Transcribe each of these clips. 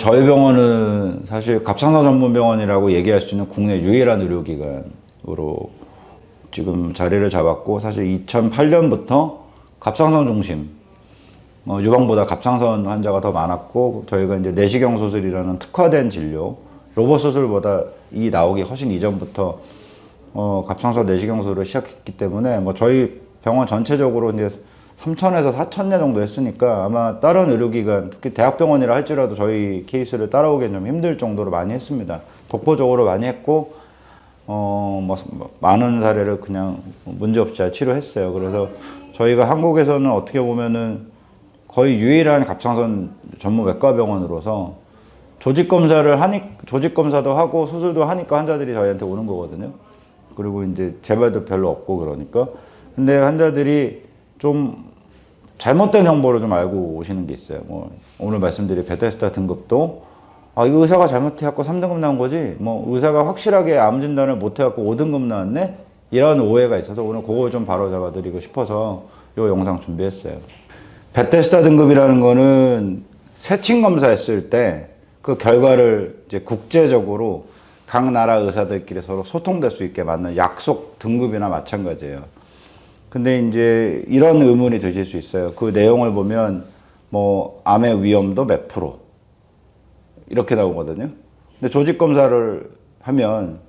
저희 병원은 사실 갑상선 전문 병원이라고 얘기할 수 있는 국내 유일한 의료기관으로 지금 자리를 잡았고, 사실 2008년부터 갑상선 중심, 유방보다 갑상선 환자가 더 많았고, 저희가 이제 내시경 수술이라는 특화된 진료, 로봇 수술보다 이 나오기 훨씬 이전부터 갑상선 내시경 수술을 시작했기 때문에 저희 병원 전체적으로 이제 3,000에서 4,000회 정도 했으니까 아마 다른 의료기관, 특히 대학병원이라 할지라도 저희 케이스를 따라오기엔 좀 힘들 정도로 많이 했습니다. 독보적으로 많이 했고, 많은 사례를 그냥 문제없이 잘 치료했어요. 그래서 저희가 한국에서는 어떻게 보면은 거의 유일한 갑상선 전문 외과병원으로서 조직검사도 하고 수술도 하니까 환자들이 저희한테 오는 거거든요. 그리고 이제 재발도 별로 없고 그러니까. 근데 환자들이 좀 잘못된 정보를 좀 알고 오시는 게 있어요. 오늘 말씀드린 베테스다 등급도 이거 의사가 잘못해갖고 3등급 나온 거지, 의사가 확실하게 암 진단을 못해갖고 5등급 나왔네? 이런 오해가 있어서 오늘 그거 좀 바로 잡아드리고 싶어서 이 영상 준비했어요. 베테스다 등급이라는 거는 세칭 검사했을 때 그 결과를 이제 국제적으로 각 나라 의사들끼리 서로 소통될 수 있게 맞는 약속 등급이나 마찬가지예요. 근데 이제 이런 의문이 드실 수 있어요. 그 내용을 보면 암의 위험도 몇 프로 이렇게 나오거든요. 근데 조직 검사를 하면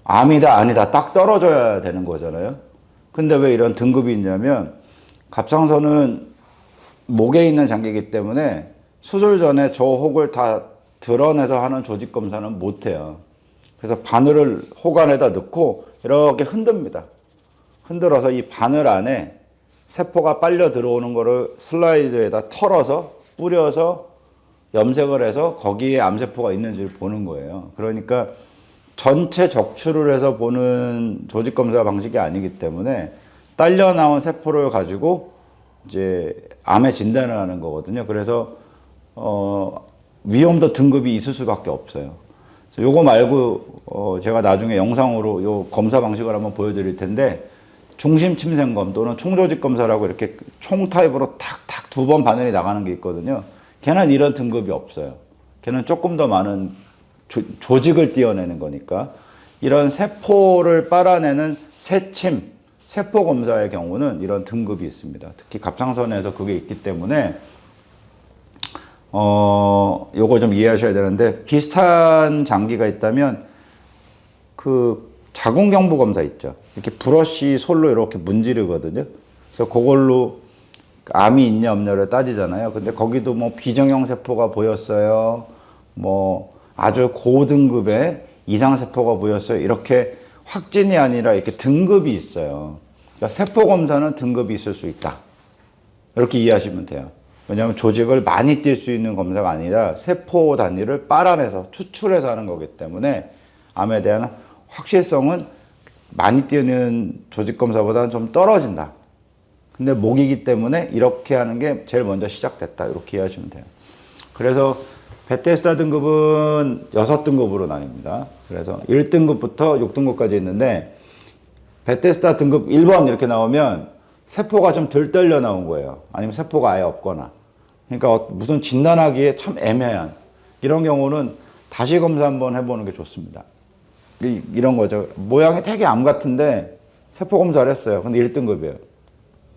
암이다 아니다 딱 떨어져야 되는 거잖아요. 근데 왜 이런 등급이 있냐면 갑상선은 목에 있는 장기이기 때문에 수술 전에 저 혹을 다 드러내서 하는 조직 검사는 못 해요. 그래서 바늘을 혹 안에다 넣고 이렇게 흔듭니다. 흔들어서 이 바늘 안에 세포가 빨려 들어오는 거를 슬라이드에다 털어서 뿌려서 염색을 해서 거기에 암세포가 있는지를 보는 거예요. 그러니까 전체 적출을 해서 보는 조직검사 방식이 아니기 때문에 딸려 나온 세포를 가지고 이제 암의 진단을 하는 거거든요. 그래서 위험도 등급이 있을 수밖에 없어요. 요거 말고 제가 나중에 영상으로 요 검사 방식을 한번 보여드릴 텐데, 중심 침생검 또는 총조직 검사라고 이렇게 총 타입으로 탁탁 2번 바늘이 나가는 게 있거든요. 걔는 이런 등급이 없어요. 걔는 조금 더 많은 조직을 띄어내는 거니까. 이런 세포를 빨아내는 세침, 세포 검사의 경우는 이런 등급이 있습니다. 특히 갑상선에서 그게 있기 때문에 요거 좀 이해하셔야 되는데, 비슷한 장기가 있다면 그 자궁경부 검사 있죠. 이렇게 브러쉬 솔로 이렇게 문지르거든요. 그래서 그걸로 암이 있냐 없냐를 따지잖아요. 근데 거기도 비정형 세포가 보였어요. 아주 고등급의 이상 세포가 보였어요. 이렇게 확진이 아니라 이렇게 등급이 있어요. 그러니까 세포 검사는 등급이 있을 수 있다. 이렇게 이해하시면 돼요. 왜냐하면 조직을 많이 띌 수 있는 검사가 아니라 세포 단위를 빨아내서 추출해서 하는 거기 때문에 암에 대한 확실성은 많이 띄는 조직 검사보다는 좀 떨어진다. 근데 목이기 때문에 이렇게 하는 게 제일 먼저 시작됐다. 이렇게 이해하시면 돼요. 그래서 베테스다 등급은 6등급으로 나뉩니다. 그래서 1등급부터 6등급까지 있는데, 베테스다 등급 1번 이렇게 나오면 세포가 좀 덜 떨려 나온 거예요. 아니면 세포가 아예 없거나. 그러니까 무슨 진단하기에 참 애매한 이런 경우는 다시 검사 한번 해보는 게 좋습니다. 이런 거죠. 모양이 되게 암 같은데 세포 검사를 했어요. 근데 1등급이에요.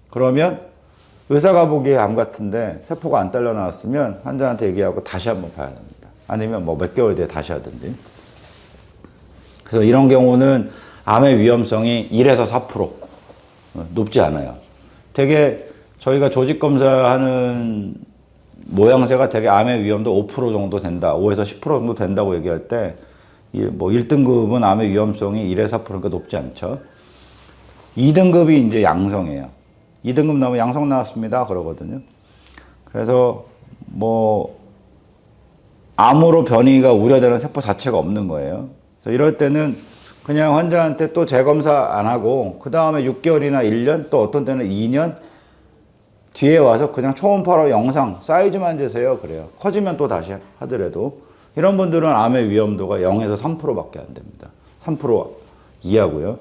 그러면 의사가 보기에 암 같은데 세포가 안 딸려 나왔으면 환자한테 얘기하고 다시 한번 봐야 됩니다. 아니면 몇 개월 뒤에 다시 하든지. 그래서 이런 경우는 암의 위험성이 1에서 4% 높지 않아요. 되게 저희가 조직 검사하는 모양새가 되게 암의 위험도 5% 정도 된다, 5에서 10% 정도 된다고 얘기할 때, 1등급은 암의 위험성이 1에서 4%니까 높지 않죠. 2등급이 이제 양성이에요. 2등급 나오면 양성 나왔습니다 그러거든요. 그래서 암으로 변이가 우려되는 세포 자체가 없는 거예요. 그래서 이럴 때는 그냥 환자한테 또 재검사 안 하고 그 다음에 6개월이나 1년, 또 어떤 때는 2년 뒤에 와서 그냥 초음파로 영상 사이즈만 재세요 그래요. 커지면 또 다시 하더라도. 이런 분들은 암의 위험도가 0에서 3%밖에 안 됩니다. 3% 이하고요.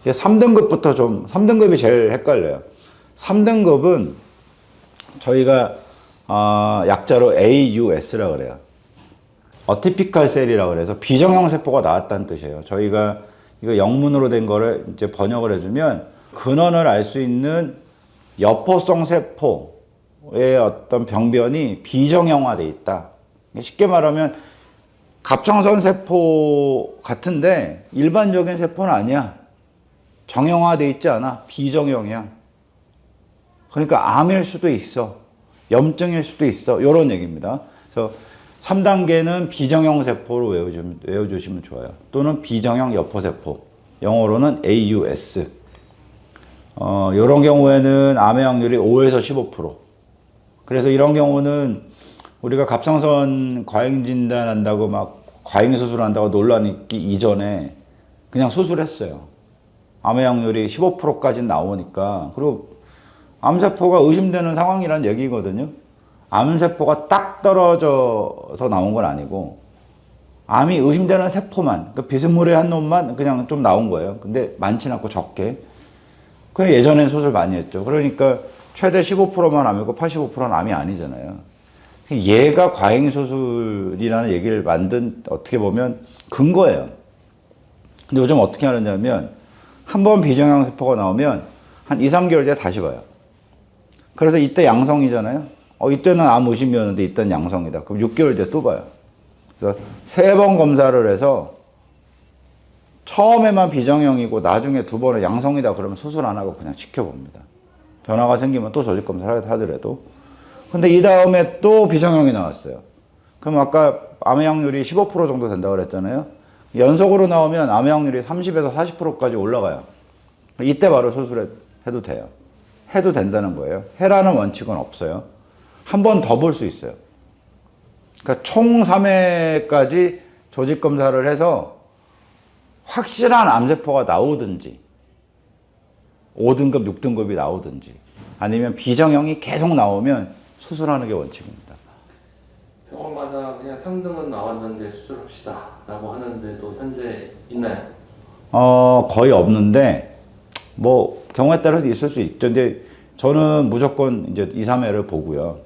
3등급부터 3등급이 제일 헷갈려요. 3등급은 저희가 약자로 AUS라고 그래요. 어티피컬 셀이라고 그래서 비정형 세포가 나왔다는 뜻이에요. 저희가 이거 영문으로 된 거를 이제 번역을 해주면 근원을 알 수 있는 여포성 세포의 어떤 병변이 비정형화돼 있다. 쉽게 말하면 갑상선 세포 같은데 일반적인 세포는 아니야. 정형화돼 있지 않아. 비정형이야. 그러니까 암일 수도 있어. 염증일 수도 있어. 이런 얘기입니다. 그래서 3단계는 비정형 세포로 외워주시면 좋아요. 또는 비정형 여포세포. 영어로는 AUS. 이런 경우에는 암의 확률이 5에서 15%. 그래서 이런 경우는 우리가 갑상선 과잉 진단한다고 막 과잉 수술한다고 논란이 있기 이전에 그냥 수술했어요. 암의 확률이 15%까지 나오니까. 그리고 암세포가 의심되는 상황이란 얘기거든요. 암세포가 딱 떨어져서 나온 건 아니고 암이 의심되는 세포만, 그 비스무리한 놈만 그냥 좀 나온 거예요. 근데 많지는 않고 적게. 그래 예전엔 수술 많이 했죠. 그러니까 최대 15%만 암이고 85%는 암이 아니잖아요. 얘가 과잉 수술이라는 얘기를 만든 어떻게 보면 근거예요. 근데 요즘 어떻게 하느냐면 한 번 비정형 세포가 나오면 한 2, 3개월 뒤에 다시 봐요. 그래서 이때 양성이잖아요. 이때는 암 의심이었는데 이때는 양성이다. 그럼 6개월 뒤에 또 봐요. 그래서 3번 검사를 해서 처음에만 비정형이고 나중에 2번은 양성이다 그러면 수술 안 하고 그냥 지켜봅니다. 변화가 생기면 또 조직 검사를 하더라도. 근데 이 다음에 또 비정형이 나왔어요. 그럼 아까 암의 확률이 15% 정도 된다고 그랬잖아요. 연속으로 나오면 암의 확률이 30에서 40%까지 올라가요. 이때 바로 수술해도 돼요. 해도 된다는 거예요. 해라는 원칙은 없어요. 한 번 더 볼 수 있어요. 그러니까 총 3회까지 조직 검사를 해서 확실한 암세포가 나오든지 5등급, 6등급이 나오든지 아니면 비정형이 계속 나오면 수술하는 게 원칙입니다. 병원마다 그냥 3등은 나왔는데 수술합시다 라고 하는데도 현재 있나요? 거의 없는데 뭐 경우에 따라서 있을 수 있죠. 근데 저는 무조건 이제 2, 3회를 보고요.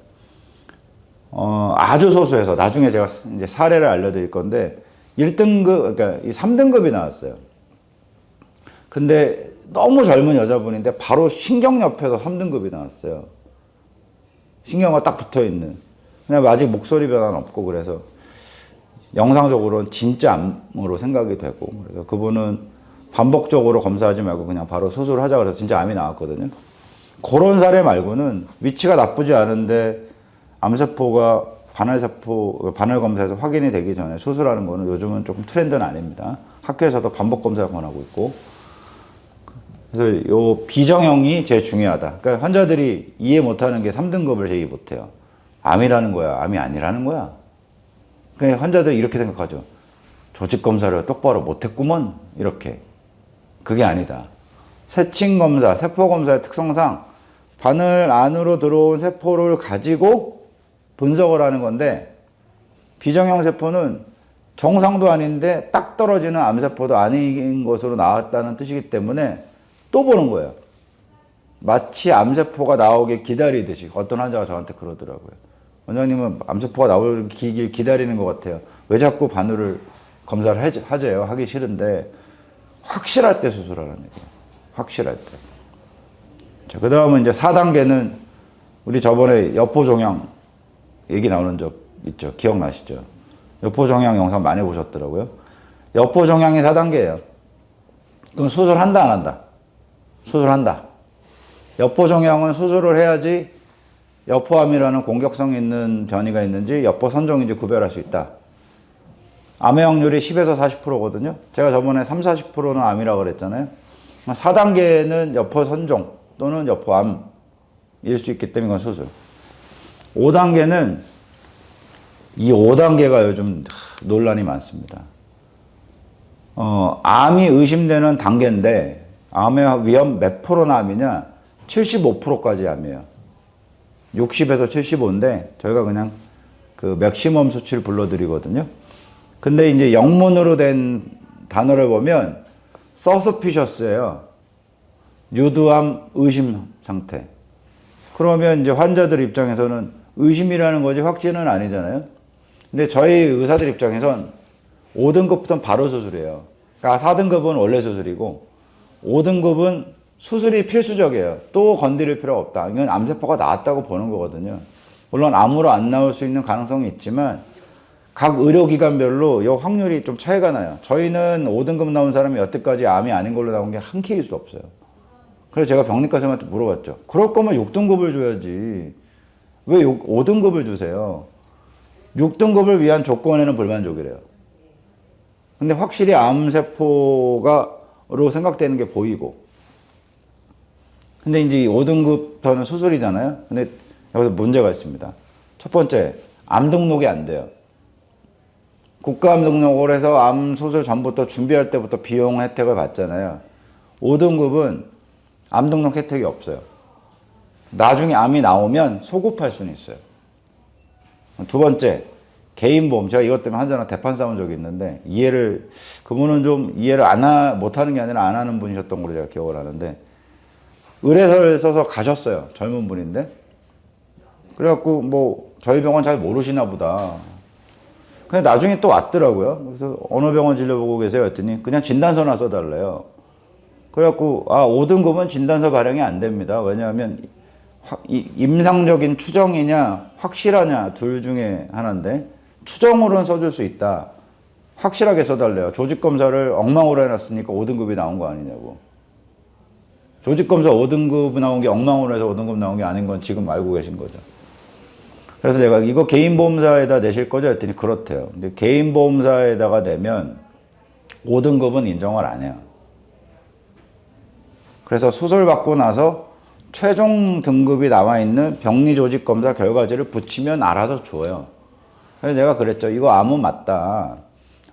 아주 소수해서 나중에 제가 이제 사례를 알려드릴 건데 1등급, 그러니까 이 3등급이 나왔어요. 근데 너무 젊은 여자분인데 바로 신경 옆에서 3등급이 나왔어요. 신경과 딱 붙어 있는. 그냥 아직 목소리 변화는 없고 그래서 영상적으로는 진짜 암으로 생각이 되고 그래서 그분은 반복적으로 검사하지 말고 그냥 바로 수술하자 그래서 진짜 암이 나왔거든요. 그런 사례 말고는 위치가 나쁘지 않은데 암세포가 바늘 검사에서 확인이 되기 전에 수술하는 거는 요즘은 조금 트렌드는 아닙니다. 학교에서도 반복 검사를 권하고 있고. 그래서 요 비정형이 제일 중요하다. 그러니까 환자들이 이해 못하는 게 3등급을 제의 못해요. 암이라는 거야, 암이 아니라는 거야. 그러니까 환자들이 이렇게 생각하죠. 조직 검사를 똑바로 못했구먼 이렇게. 그게 아니다. 세친 검사, 세포 검사의 특성상 바늘 안으로 들어온 세포를 가지고 분석을 하는 건데 비정형 세포는 정상도 아닌데 딱 떨어지는 암세포도 아닌 것으로 나왔다는 뜻이기 때문에 또 보는 거예요. 마치 암세포가 나오길 기다리듯이 어떤 환자가 저한테 그러더라고요. 원장님은 암세포가 나오길 기다리는 것 같아요. 왜 자꾸 바늘을 검사를 하재요? 하기 싫은데 확실할 때 수술하라는 얘기예요. 확실할 때. 자, 그 다음은 이제 4단계는 우리 저번에 여포종양 얘기 나오는 적 있죠. 기억나시죠? 여포종양 영상 많이 보셨더라고요. 여포종양이 4단계예요. 그럼 수술한다, 안 한다? 수술한다. 여포종양은 수술을 해야지 여포암이라는 공격성 있는 변이가 있는지 여포선종인지 구별할 수 있다. 암의 확률이 10에서 40%거든요. 제가 저번에 3, 40%는 암이라고 그랬잖아요. 4단계는 여포선종 또는 여포암일 수 있기 때문에 이건 수술. 5단계는 이 5단계가 요즘 논란이 많습니다. 암이 의심되는 단계인데 암의 위험 몇 프로나 암이냐? 75%까지 암이에요. 60에서 75인데 저희가 그냥 그 맥시멈 수치를 불러드리거든요. 근데 이제 영문으로 된 단어를 보면 서스피셔스예요. 유두암 의심 상태. 그러면 이제 환자들 입장에서는 의심이라는 거지 확진은 아니잖아요. 근데 저희 의사들 입장에선 5등급부터는 바로 수술이에요. 그러니까 4등급은 원래 수술이고 5등급은 수술이 필수적이에요. 또 건드릴 필요가 없다. 이건 암세포가 나왔다고 보는 거거든요. 물론 암으로 안 나올 수 있는 가능성이 있지만 각 의료기관별로 이 확률이 좀 차이가 나요. 저희는 5등급 나온 사람이 여태까지 암이 아닌 걸로 나온 게 한 케이스도 없어요. 그래서 제가 병리과 선생님한테 물어봤죠. 그럴 거면 6등급을 줘야지. 왜 5등급을 주세요? 6등급을 위한 조건에는 불만족이래요. 근데 확실히 암세포가로 생각되는 게 보이고. 근데 이제 5등급부터는 수술이잖아요. 근데 여기서 문제가 있습니다. 첫 번째, 암 등록이 안 돼요. 국가암 등록을 해서 암 수술 전부터 준비할 때부터 비용 혜택을 받잖아요. 5등급은 암 등록 혜택이 없어요. 나중에 암이 나오면 소급할 수는 있어요. 두 번째, 개인보험. 제가 이것 때문에 환자랑 대판 싸운 적이 있는데 그분은 좀 이해를 못하는 게 아니라 안 하는 분이셨던 걸로 제가 기억을 하는데 의뢰서를 써서 가셨어요. 젊은 분인데. 그래갖고 뭐 저희 병원 잘 모르시나 보다. 근데 나중에 또 왔더라고요. 그래서 어느 병원 진료보고 계세요? 했더니 그냥 진단서나 써달래요. 그래갖고 5등급은 진단서 발행이 안 됩니다. 왜냐하면 임상적인 추정이냐 확실하냐 둘 중에 하나인데 추정으로는 써줄 수 있다. 확실하게 써달래요. 조직검사를 엉망으로 해놨으니까 5등급이 나온 거 아니냐고. 조직검사 5등급 나온 게 엉망으로 해서 5등급 나온 게 아닌 건 지금 알고 계신 거죠. 그래서 제가 이거 개인보험사에다 내실 거죠? 했더니 그렇대요. 근데 개인보험사에다가 내면 5등급은 인정을 안 해요. 그래서 수술 받고 나서 최종 등급이 나와 있는 병리조직검사 결과지를 붙이면 알아서 줘요. 그래서 내가 그랬죠. 이거 암은 맞다.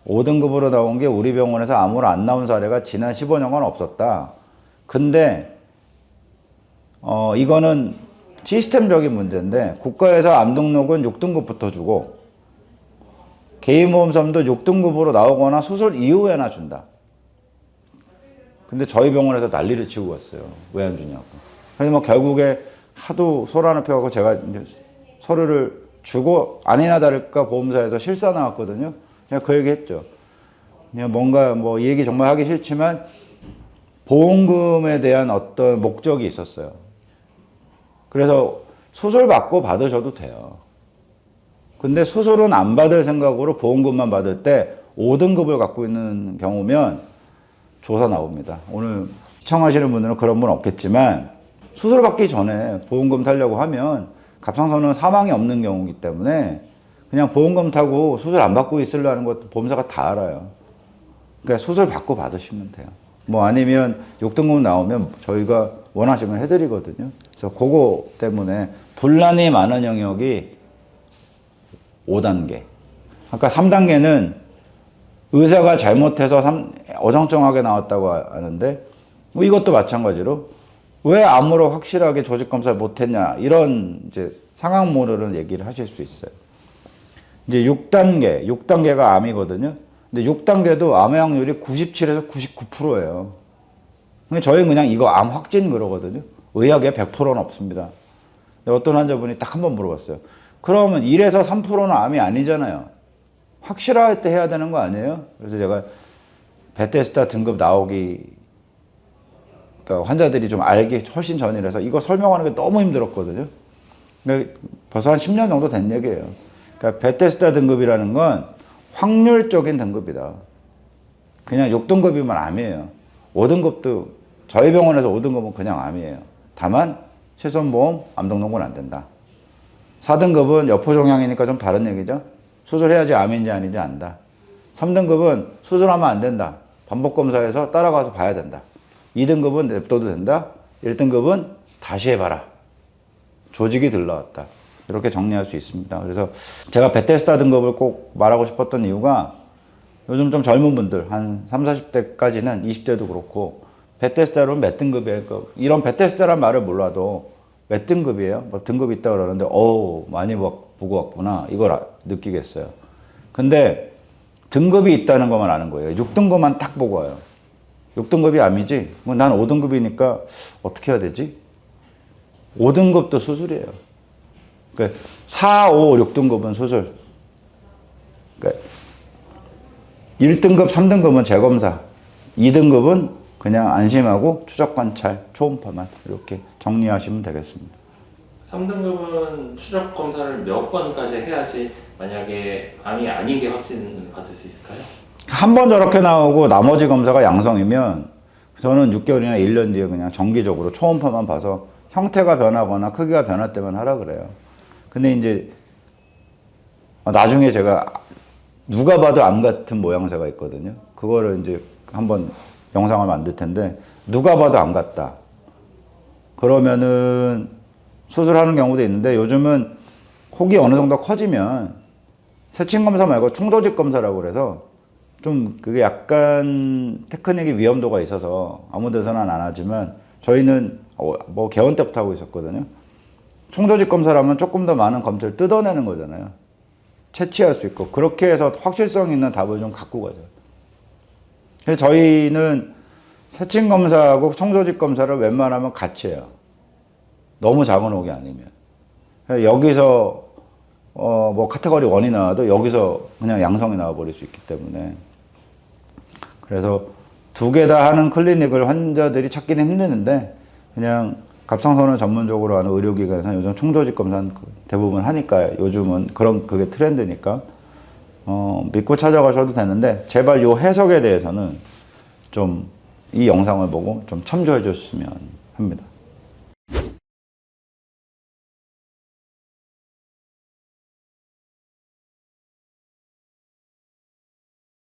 5등급으로 나온 게 우리 병원에서 암으로 안 나온 사례가 지난 15년간 없었다. 근데 이거는 시스템적인 문제인데 국가에서 암 등록은 6등급부터 주고 개인보험사도 6등급으로 나오거나 수술 이후에나 준다. 근데 저희 병원에서 난리를 치고 왔어요. 왜 안 주냐고. 그래서 뭐 결국에 하도 소란을 펴고 제가 이제 서류를 주고 아니나 다를까 보험사에서 실사 나왔거든요. 제가 그 얘기 했죠. 그냥 뭔가 뭐 이 얘기 정말 하기 싫지만 보험금에 대한 어떤 목적이 있었어요. 그래서 수술 받고 받으셔도 돼요. 근데 수술은 안 받을 생각으로 보험금만 받을 때 5등급을 갖고 있는 경우면 조사 나옵니다. 오늘 시청하시는 분들은 그런 분 없겠지만 수술 받기 전에 보험금 타려고 하면 갑상선은 사망이 없는 경우이기 때문에 그냥 보험금 타고 수술 안 받고 있으려는 것도 보험사가 다 알아요. 그러니까 수술 받고 받으시면 돼요. 뭐 아니면 6등급 나오면 저희가 원하시면 해드리거든요. 그래서 그거 때문에 분란이 많은 영역이 5단계. 아까 3단계는 의사가 잘못해서 어정쩡하게 나왔다고 하는데 뭐 이것도 마찬가지로 왜 암으로 확실하게 조직검사를 못했냐 이런 이제 상황 모르는 얘기를 하실 수 있어요. 이제 6단계가 암이거든요. 근데 6단계도 암의 확률이 97에서 99%예요. 근데 저희는 그냥 이거 암 확진 그러거든요. 의학에 100%는 없습니다. 근데 어떤 환자분이 딱 한 번 물어봤어요. 그러면 1에서 3%는 암이 아니잖아요. 확실할 때 해야 되는 거 아니에요? 그래서 제가 베테스다 등급 나오기 그러니까 환자들이 좀 알기 훨씬 전이라서 이거 설명하는 게 너무 힘들었거든요. 근데 벌써 한 10년 정도 된 얘기예요. 그러니까 베테스다 등급이라는 건 확률적인 등급이다. 그냥 6등급이면 암이에요. 5등급도 저희 병원에서 5등급은 그냥 암이에요. 다만 실손보험 암 등록은 안 된다. 4등급은 여포종양이니까 좀 다른 얘기죠. 수술해야지 암인지 아닌지 안다. 3등급은 수술하면 안 된다. 반복검사에서 따라가서 봐야 된다. 2등급은 냅둬도 된다. 1등급은 다시 해봐라. 조직이 들러왔다. 이렇게 정리할 수 있습니다. 그래서 제가 베테스다 등급을 꼭 말하고 싶었던 이유가 요즘 좀 젊은 분들 한 30, 40대까지는 20대도 그렇고 베테스다로 몇 등급이에요? 이런 베테스다란 말을 몰라도 몇 등급이에요? 뭐 등급이 있다 그러는데 많이 보고 왔구나. 이걸 느끼겠어요. 근데 등급이 있다는 것만 아는 거예요. 6등급만 딱 보고 와요. 6등급이 암이지? 난 5등급이니까 어떻게 해야 되지? 5등급도 수술이에요. 그러니까 4, 5, 6등급은 수술. 1등급, 3등급은 재검사, 2등급은 그냥 안심하고 추적 관찰, 초음파만 이렇게 정리하시면 되겠습니다. 3등급은 추적 검사를 몇 번까지 해야지 만약에 암이 아닌 게 확진을 받을 수 있을까요? 한 번 저렇게 나오고 나머지 검사가 양성이면 저는 6개월이나 1년 뒤에 그냥 정기적으로 초음파만 봐서 형태가 변하거나 크기가 변할 때만 하라 그래요. 근데 이제 나중에 제가 누가 봐도 암 같은 모양새가 있거든요. 그거를 이제 한번 영상을 만들 텐데 누가 봐도 암 같다. 그러면은 수술하는 경우도 있는데 요즘은 혹이 어느 정도 커지면 세친 검사 말고 총조직 검사라고 그래서 좀 그게 약간 테크닉이 위험도가 있어서 아무 데서는 안 하지만 저희는 뭐 개원 때부터 하고 있었거든요. 총조직 검사라면 조금 더 많은 검체를 뜯어내는 거잖아요. 채취할 수 있고 그렇게 해서 확실성 있는 답을 좀 갖고 가죠. 그래서 저희는 세친 검사하고 총조직 검사를 웬만하면 같이 해요. 너무 작은 혹이 아니면. 여기서 뭐 카테고리 1이 나와도 여기서 그냥 양성이 나와버릴 수 있기 때문에 그래서 두 개 다 하는 클리닉을 환자들이 찾기는 힘드는데 그냥 갑상선을 전문적으로 하는 의료기관에서는 요즘 총조직 검사는 대부분 하니까 요즘은 그게 트렌드니까 믿고 찾아가셔도 되는데 제발 요 해석에 대해서는 좀 이 영상을 보고 좀 참조해 줬으면 합니다.